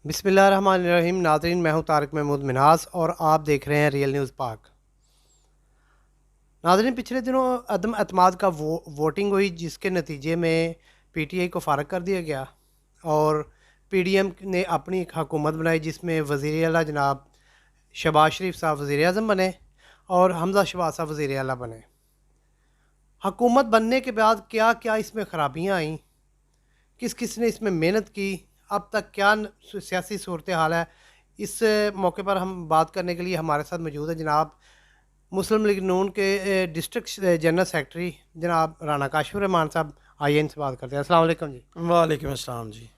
बिस्मिल्लाहिर्रहमानिर्रहीम। नाज़रीन, मैं हूं तारिक महमूद मिनास और आप देख रहे हैं रियल न्यूज़ पाक। नाज़रीन, पिछले दिनों अदम अतमाद का वोटिंग हुई, जिसके नतीजे में पीटीआई को फ़ारग कर दिया गया और पीडीएम ने अपनी एक हुकूमत बनाई, जिसमें वज़ीर आला जनाब शहबाज शरीफ साहब वज़ीर आज़म बने और हमज़ा शहबाज साहब वज़ीर आला बने। हुकूमत बनने के बाद क्या क्या इसमें ख़राबियाँ आईं, किस किस ने इसमें मेहनत की, अब तक क्या सियासी सूरत हाल है, इस मौके पर हम बात करने के लिए हमारे साथ मौजूद है जनाब मुस्लिम लीग नून के डिस्ट्रिक्ट जनरल सेक्रेटरी जनाब राना काशिफ रहमान साहब। आइए इनसे बात करते हैं। अस्सलाम वालेकुम जी। वालेकुम अस्सलाम जी।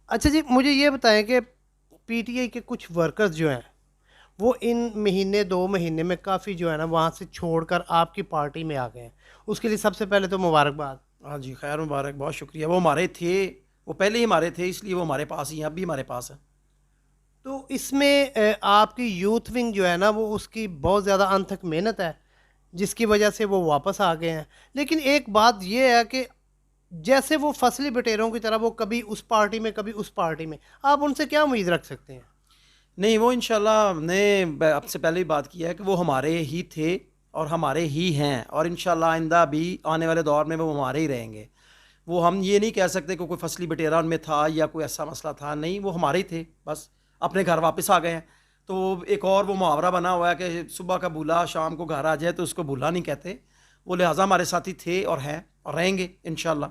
अच्छा जी, मुझे ये बताएं कि पीटीआई के कुछ वर्कर्स जो हैं वो इन महीने 2 महीने में काफ़ी जो है ना वहाँ से छोड़कर आपकी पार्टी में आ गए हैं। उसके लिए सबसे पहले तो मुबारकबाद। हाँ जी, खैर मुबारक, बहुत शुक्रिया। वो हमारे थे, वो पहले ही हमारे थे, इसलिए वो हमारे पास ही हैं, अब भी हमारे पास है। तो इसमें आपकी यूथ विंग जो है ना वो उसकी बहुत ज़्यादा अनथक मेहनत है, जिसकी वजह से वो वापस आ गए हैं। लेकिन एक बात ये है कि जैसे वो फसली बटेरों की तरह वो कभी उस पार्टी में कभी उस पार्टी में, आप उनसे क्या उम्मीद रख सकते हैं? नहीं, वो इंशाल्लाह हमने आपसे पहले ही बात किया है कि वो हमारे ही थे और हमारे ही हैं, और इंशाल्लाह आइंदा भी आने वाले दौर में वो हमारे ही रहेंगे। वो हम ये नहीं कह सकते कि कोई फसली बटेरा उनमें था या कोई ऐसा मसला था, नहीं, वो हमारे ही थे, बस अपने घर वापस आ गए हैं। तो एक और वो मुहावरा बना हुआ है कि सुबह का भूला शाम को घर आ जाए, तो उसको भूला नहीं कहते। वो लिहाजा हमारे साथी थे और हैं और रहेंगे इंशाल्लाह।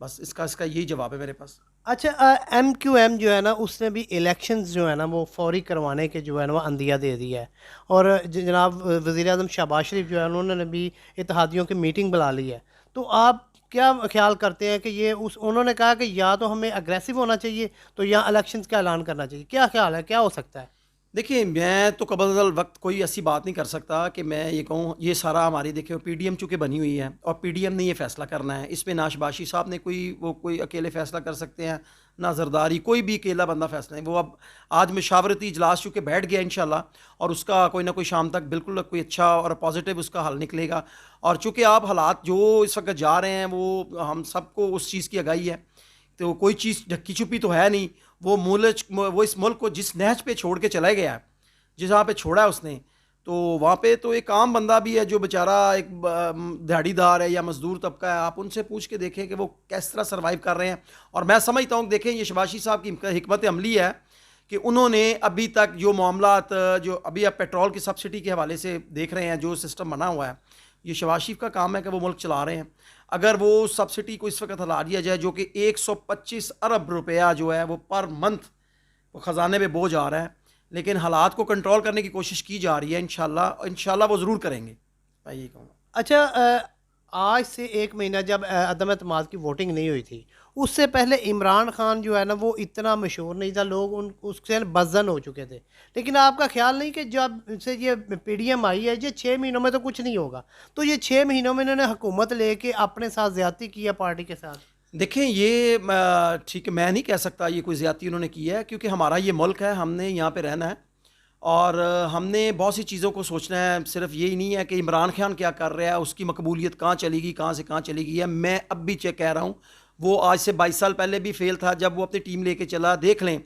बस इसका इसका यही जवाब है मेरे पास। अच्छा, एमक्यूएम जो है ना उसने भी इलेक्शंस जो है ना वो फौरी करवाने के जो है ना वो अंदिया दे दिया है और जनाब वज़ीर आज़म शहबाज शरीफ जो है उन्होंने भी इत्तेहादियों की मीटिंग बुला ली है। तो आप क्या ख्याल करते हैं कि ये उस उन्होंने कहा कि या तो हमें अग्रेसिव होना चाहिए तो या इलेक्शंस का ऐलान करना चाहिए, क्या ख्याल है, क्या हो सकता है? देखिए, मैं तो कबल वक्त कोई ऐसी बात नहीं कर सकता कि मैं ये कहूँ, ये सारा हमारी देखिए पीडीएम चूँकि बनी हुई है और पीडीएम ने ये फ़ैसला करना है। इसमें ना शहबाशी साहब ने कोई अकेले फ़ैसला कर सकते हैं, ना ज़रदारी, कोई भी अकेला बंदा फ़ैसला नहीं। वो अब आज मशावरती इजलास चूँकि बैठ गया इंशाल्लाह, और उसका कोई ना कोई शाम तक बिल्कुल कोई अच्छा और पॉजिटिव उसका हल निकलेगा। और चूँकि आप हालात जो इस वक्त जा रहे हैं, वो हम सबको उस चीज़ की आगाही है, तो कोई चीज़ ढकी छुपी तो है नहीं। वो इस मुल्क को जिस नहज पे छोड़ के चला गया है, जिस जहाँ पे छोड़ा है उसने, तो वहाँ पे तो एक आम बंदा भी है जो बेचारा एक दिहाड़ीदार है या मजदूर तबका है। आप उनसे पूछ के देखें कि वो किस तरह सर्वाइव कर रहे हैं। और मैं समझता हूँ कि देखें, ये शहबाशी साहब की हिकमत अमली है कि उन्होंने अभी तक जो मामलात, जो अभी आप पेट्रोल की सब्सिडी के हवाले से देख रहे हैं, जो सिस्टम बना हुआ है, ये शहबाज शरीफ का काम है कि वो मुल्क चला रहे हैं। अगर वो सब्सिडी को इस वक्त हटा दिया जाए, जो कि 125 अरब रुपया जो है वो पर मंथ वो ख़जाने में बोझ आ रहा है, लेकिन हालात को कंट्रोल करने की कोशिश की जा रही है। इंशाल्लाह इंशाल्लाह वो ज़रूर करेंगे, मैं यही कहूँगा। अच्छा, आज से 1 महीना जब अदम एतमाद की वोटिंग नहीं हुई थी, उससे पहले इमरान खान जो है ना वो इतना मशहूर नहीं था, लोग उन उससे बज़्ज़न हो चुके थे। लेकिन आपका ख्याल नहीं कि जब से ये पीडीएम आई है, ये 6 महीनों में तो कुछ नहीं होगा, तो ये 6 महीनों में इन्होंने हुकूमत लेके अपने साथ ज़्यादती की है पार्टी के साथ? देखें, ये ठीक है, मैं नहीं कह सकता ये कोई ज़्यादती उन्होंने की है, क्योंकि हमारा ये मुल्क है, हमने यहाँ पे रहना है और हमने बहुत सी चीज़ों को सोचना है। सिर्फ यही नहीं है कि इमरान खान क्या कर रहा है, उसकी मकबूलियत कहाँ चलेगी, कहाँ से कहाँ चली गई है। मैं अब भी चेक कह रहा हूँ, वो आज से 22 साल पहले भी फेल था जब वो अपनी टीम लेके चला। देख लें,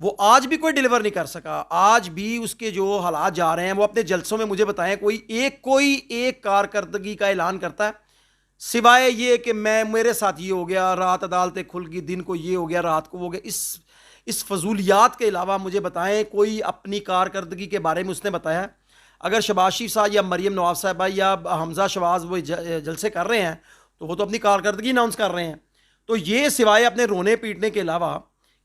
वो आज भी कोई डिलीवर नहीं कर सका। आज भी उसके जो हालात जा रहे हैं, वो अपने जलसों में मुझे बताएं कोई एक कारकर्दगी का ऐलान करता है, सिवाय ये कि मैं मेरे साथ ये हो गया, रात अदालतें खुल गई, दिन को ये हो गया, रात को हो गया। इस फजूलियात के अलावा मुझे बताएं कोई अपनी कारकर्दगी के बारे में उसने बताया है? अगर शहबाज शरीफ साहब या मरीम नवाज साहबा या हमजा शहबाज वो जलसे कर रहे हैं, तो वो तो अपनी कारकर्दगी अनाउंस कर रहे हैं। तो ये सिवाय अपने रोने पीटने के अलावा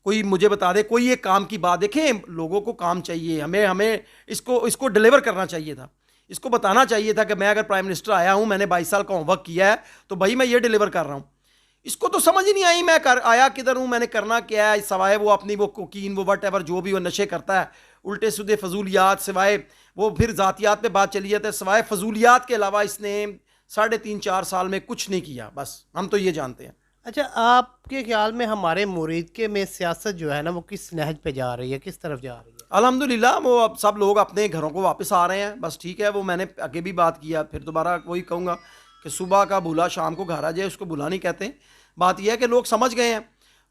कोई मुझे बता दे कोई एक काम की बात। देखें, लोगों को काम चाहिए, हमें हमें इसको इसको डिलीवर करना चाहिए था। इसको बताना चाहिए था कि मैं अगर प्राइम मिनिस्टर आया हूं, मैंने 22 साल का होमवर्क किया है, तो भाई मैं ये डिलीवर कर रहा हूं। इसको तो समझ ही नहीं आई, मैं कर आया किधर हूं, मैंने करना क्या है, सिवाय वो अपनी वो कोकीन, वो वट एवर जो भी वो नशे करता है, उल्टे सीधे फजूलियात, सिवाय वो फिर जातियात पे बात चली जाती है, सिवाय फजूलियात के अलावा इसने 3.5-4 साल में कुछ नहीं किया। बस हम तो ये जानते हैं। अच्छा, आपके ख्याल में हमारे मुरीद के में सियासत जो है ना वो किस नहज पे जा रही है, किस तरफ जा रही है? अल्हम्दुलिल्लाह, वो अब सब लोग अपने घरों को वापस आ रहे हैं, बस ठीक है। वो मैंने आगे भी बात किया, फिर दोबारा वही कहूँगा कि सुबह का भूला शाम को घर आ जाए, उसको भूला नहीं कहते। बात यह है कि लोग समझ गए हैं।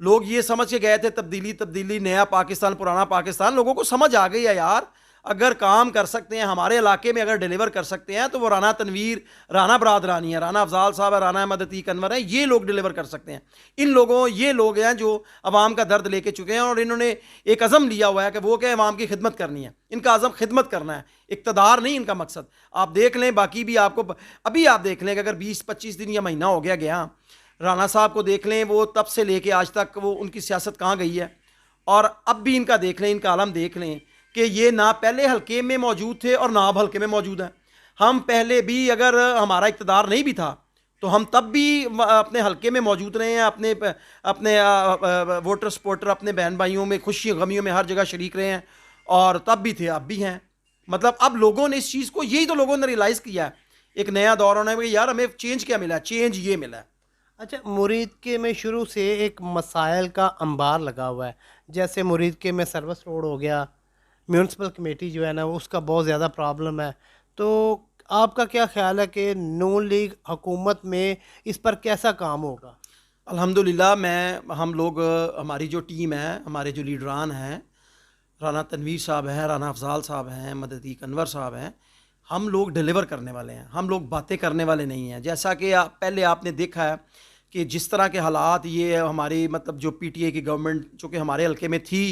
लोग ये समझ के गए थे तब्दीली तब्दीली, नया पाकिस्तान पुराना पाकिस्तान। लोगों को समझ आ गई है यार, अगर काम कर सकते हैं हमारे इलाके में, अगर डिलीवर कर सकते हैं तो वो राना तनवीर, राना बरादरानी है, राना अफजाल साहब है, राना अहमद अतीक अनवर है, ये लोग डिलीवर कर सकते हैं। ये लोग हैं जो अवाम का दर्द लेके चुके हैं और इन्होंने एक अज़म लिया हुआ है कि वो क्या अवाम की खिदमत करनी है। इनका अज़म खिदमत करना है, इक़्तिदार नहीं इनका मकसद। आप देख लें, बाकी भी आपको अभी आप देख लें कि अगर 20-25 दिन या महीना हो गया राना साहब को देख लें, वो तब से लेके आज तक वो उनकी सियासत कहाँ गई है। और अब भी इनका देख लें, इनका आलम देख लें कि ये ना पहले हल्के में मौजूद थे और ना अब हल्के में मौजूद हैं। हम पहले भी अगर हमारा इक़्तिदार नहीं भी था तो हम तब भी अपने हल्के में मौजूद रहे हैं, अपने अपने वोटर सपोर्टर, अपने बहन भाइयों में, खुशी गमियों में हर जगह शरीक रहे हैं, और तब भी थे, अब भी हैं। मतलब अब लोगों ने इस चीज़ को, यही तो लोगों ने रियलाइज़ किया है, एक नया दौर होना है कि यार हमें चेंज क्या मिला है, चेंज ये मिला है। अच्छा, मुरीद के में शुरू से एक मसाइल का अंबार लगा हुआ है। जैसे मुरीद के में सर्विस रोड हो गया, म्यूनसिपल कमेटी जो है ना उसका बहुत ज़्यादा प्रॉब्लम है। तो आपका क्या ख्याल है कि नून लीग हुकूमत में इस पर कैसा काम होगा? अल्हम्दुलिल्लाह, हम लोग, हमारी जो टीम है, हमारे जो लीडरान हैं, राना तनवीर साहब हैं, राना अफजाल साहब हैं, मदद अनवर साहब हैं, हम लोग डिलीवर करने वाले हैं, हम लोग बातें करने वाले नहीं हैं। जैसा कि पहले आपने देखा है कि जिस तरह के हालात ये हमारी, मतलब जो पीटीआई की गवर्नमेंट जो कि हमारे हल्के में थी,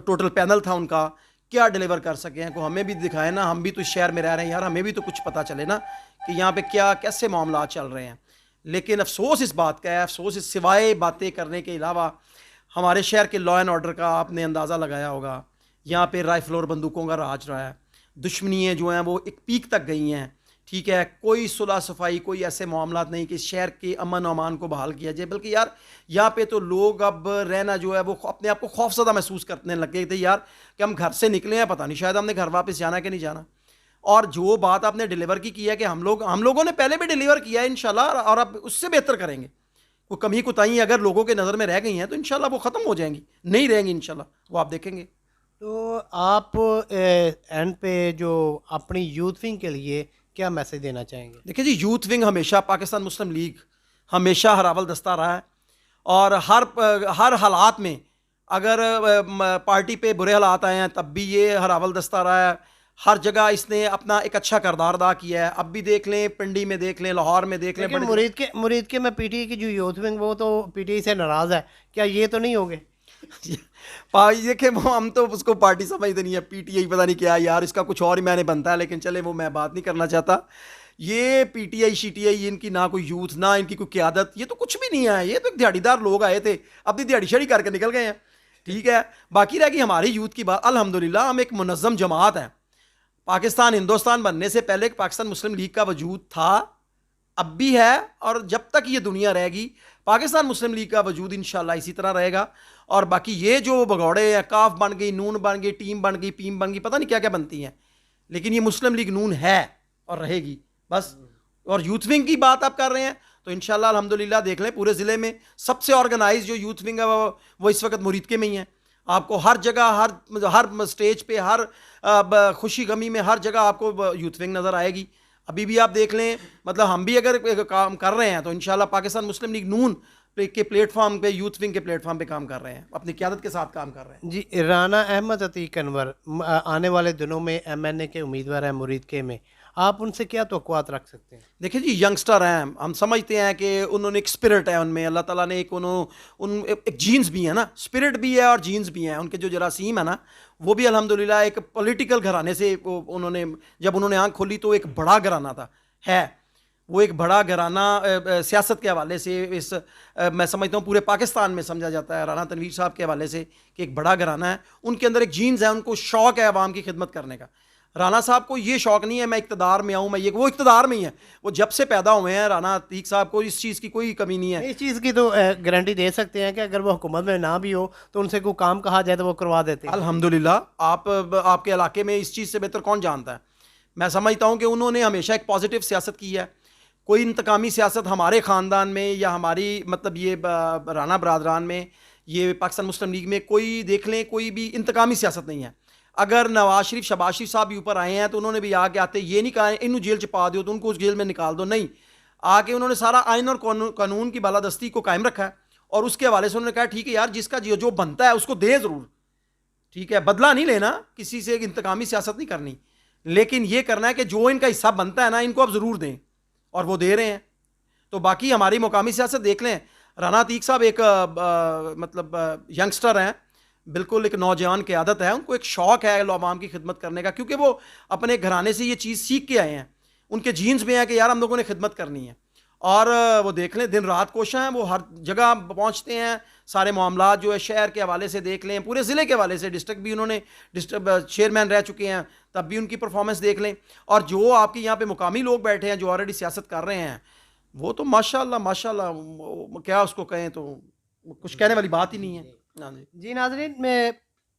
टोटल पैनल था उनका, क्या डिलीवर कर सके हैं, को हमें भी दिखाए ना, हम भी तो इस शहर में रह रहे हैं यार, हमें भी तो कुछ पता चले ना कि यहाँ पे क्या कैसे मामला चल रहे हैं। लेकिन अफसोस इस बात का है, अफसोस इस सिवाय बातें करने के अलावा, हमारे शहर के लॉ एंड ऑर्डर का आपने अंदाज़ा लगाया होगा, यहाँ पे राइफल और बंदूकों का राज रहा है, दुश्मनियाँ जो हैं वो एक पीक तक गई हैं। ठीक है, कोई सुलह सफाई, कोई ऐसे मामला नहीं कि शहर के अमन अमान को बहाल किया जाए, बल्कि यार यहाँ पे तो लोग अब रहना जो है वो अपने आप को खौफजदा महसूस करने लग गए थे यार, कि हम घर से निकले हैं, पता नहीं शायद हमने घर वापस जाना कि नहीं जाना। और जो बात आपने डिलीवर की है कि हम लोगों ने पहले भी डिलीवर किया है इंशाल्लाह, और अब उससे बेहतर करेंगे। कोई कमी कोताही अगर लोगों के नज़र में रह गई हैं तो इंशाल्लाह वो ख़त्म हो जाएंगी, नहीं रहेंगी इंशाल्लाह, वो आप देखेंगे। तो आप एंड पे जो अपनी यूथ विंग के लिए क्या मैसेज देना चाहेंगे? देखिए जी, यूथ विंग हमेशा, पाकिस्तान मुस्लिम लीग हमेशा हरावल दस्ता रहा है, और हर हालात में अगर पार्टी पे बुरे हालात आए हैं तब भी ये हरावल दस्ता रहा है। हर जगह इसने अपना एक अच्छा किरदार अदा किया है। अब भी देख लें, पिंडी में देख लें, लाहौर में देख लें, लेकिन मुरीद के में पीटीआई की जो यूथ विंग वो तो पीटीआई से नाराज़ है, क्या ये तो नहीं होंगे? देखिए, वो हम तो उसको पार्टी समझते नहीं है, पीटीआई पता नहीं क्या यार, इसका कुछ और ही मैंने बनता है, लेकिन चले वो मैं बात नहीं करना चाहता। ये पीटीआई शीटीआई, इनकी ना कोई यूथ, ना इनकी कोई क़यादत, ये तो कुछ भी नहीं है। ये तो एक दिहाड़ीदार लोग आए थे, अपनी दिहाड़ी शड़ी करके निकल गए हैं। ठीक है, बाकी रह गई हमारी यूथ की बात। अल्हम्दुलिल्लाह हम एक मुनज़्ज़म जमात है। पाकिस्तान हिंदुस्तान बनने से पहले पाकिस्तान मुस्लिम लीग का वजूद था, अब भी है, और जब तक ये दुनिया रहेगी पाकिस्तान मुस्लिम लीग का वजूद इंशाल्लाह इसी तरह रहेगा। और बाकी ये जो भगौड़े हैं, काफ बन गई, नून बन गई, टीम बन गई, पीम बन गई, पता नहीं क्या क्या बनती हैं, लेकिन ये मुस्लिम लीग नून है और रहेगी बस। और यूथ विंग की बात आप कर रहे हैं तो इंशाल्लाह अल्हम्दुलिल्लाह देख लें, पूरे ज़िले में सबसे ऑर्गेनाइज जो यूथ विंग है वो इस वक्त मुरीद के में ही है। आपको हर जगह, हर स्टेज पे, हर खुशी गमी में, हर जगह आपको यूथ विंग नज़र आएगी। अभी भी आप देख लें, मतलब हम भी अगर काम कर रहे हैं तो इंशाल्लाह पाकिस्तान मुस्लिम लीग नून के प्लेटफॉर्म पे, यूथ विंग के प्लेटफॉर्म पे काम कर रहे हैं, अपनी क़यादत के साथ काम कर रहे हैं। जी, राना अहमद अतीक अनवर आने वाले दिनों में एमएनए के उम्मीदवार हैं मुरीद के में, आप उनसे क्या तवक्कुआत रख सकते हैं? देखिए जी, यंगस्टर हैं, हम समझते हैं कि उन्होंने एक स्पिरिट है उनमें, अल्लाह ताला ने एक जीन्स भी है ना, स्पिरिट भी है और जीन्स भी हैं। उनके जो जरासीम है ना, वो भी अल्हम्दुलिल्लाह एक पॉलिटिकल घराने से उन्होंने, जब उन्होंने आँख खोली तो एक बड़ा घराना था, है वो एक बड़ा घराना। सियासत के हवाले से मैं समझता हूँ पूरे पाकिस्तान में समझा जाता है राना तनवीर साहब के हवाले से कि एक बड़ा घराना है। उनके अंदर एक जीन्स है, उनको शौक़ है आवाम की खिदमत करने का। राना साहब को ये शौक़ नहीं है मैं इक़्तिदार में आऊँ, वो इक़्तिदार में ही है, वो जब से पैदा हुए हैं। राना अतीक साहब को इस चीज़ की कोई कमी नहीं है। इस चीज़ की तो गारंटी दे सकते हैं कि अगर वो हुकूमत में ना भी हो तो उनसे कोई काम कहा जाए तो वो करवा देते हैं। अल्हम्दुलिल्लाह, आपके इलाके में इस चीज़ से बेहतर कौन जानता है। मैं समझता हूँ कि उन्होंने हमेशा एक पॉजिटिव सियासत की है। कोई इंतकामी सियासत हमारे ख़ानदान में या हमारी, मतलब ये राना बरादरान में, ये पाकिस्तान मुस्लिम लीग में, कोई देख लें, कोई भी इंतकामी सियासत नहीं है। अगर नवाज शरीफ, शहबाज शरीफ साहब भी ऊपर आए हैं तो उन्होंने भी आके आते ये नहीं कहा इन्हों जेल च पा दो तो उनको उस जेल में निकाल दो, नहीं, आके उन्होंने सारा आइन और कानून की बालादस्ती को कायम रखा है और उसके हवाले से उन्होंने कहा ठीक है यार, जिसका जो जो बनता है उसको दें ज़रूर, ठीक है, बदला नहीं लेना, किसी से इंतकामी सियासत नहीं करनी, लेकिन ये करना है कि जो इनका हिस्सा बनता है ना, इनको अब ज़रूर दें, और वो दे रहे हैं। तो बाकी हमारी मुकामी सियासत देख लें, राना अतीक साहब एक मतलब यंगस्टर हैं, बिल्कुल एक नौजवान की आदत है, उनको एक शौक़ है अवाम की खिदमत करने का, क्योंकि वो अपने घराने से ये चीज़ सीख के आए हैं, उनके जीन्स में है कि यार हम लोगों ने खिदमत करनी है। और वो देख लें, दिन रात कोशिश हैं, वो हर जगह पहुंचते हैं, सारे मामला जो है शहर के हवाले से देख लें, पूरे ज़िले के हवाले से, डिस्ट्रिक्ट भी उन्होंने डिस्ट्रिक्ट चेयरमैन रह चुके हैं, तब भी उनकी परफॉर्मेंस देख लें। और जो आपके यहाँ पे मुकामी लोग बैठे हैं जो ऑलरेडी सियासत कर रहे हैं, वो तो माशाल्लाह माशाल्लाह, क्या उसको कहें, तो कुछ कहने वाली बात ही नहीं है। हाँ जी। जी नाज़रीन, मैं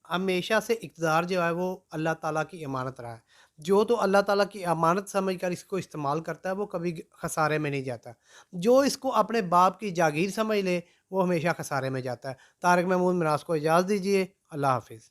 हमेशा से इक़्तिदार जो है वो अल्लाह ताला की अमानत रहा है। जो तो अल्लाह ताला की अमानत समझकर इसको इस्तेमाल करता है वो कभी खसारे में नहीं जाता। जो इसको अपने बाप की जागीर समझ ले वो हमेशा खसारे में जाता है। तारिक महमूद मिराज को इजाज़त दीजिए। अल्लाह हाफ़िज़।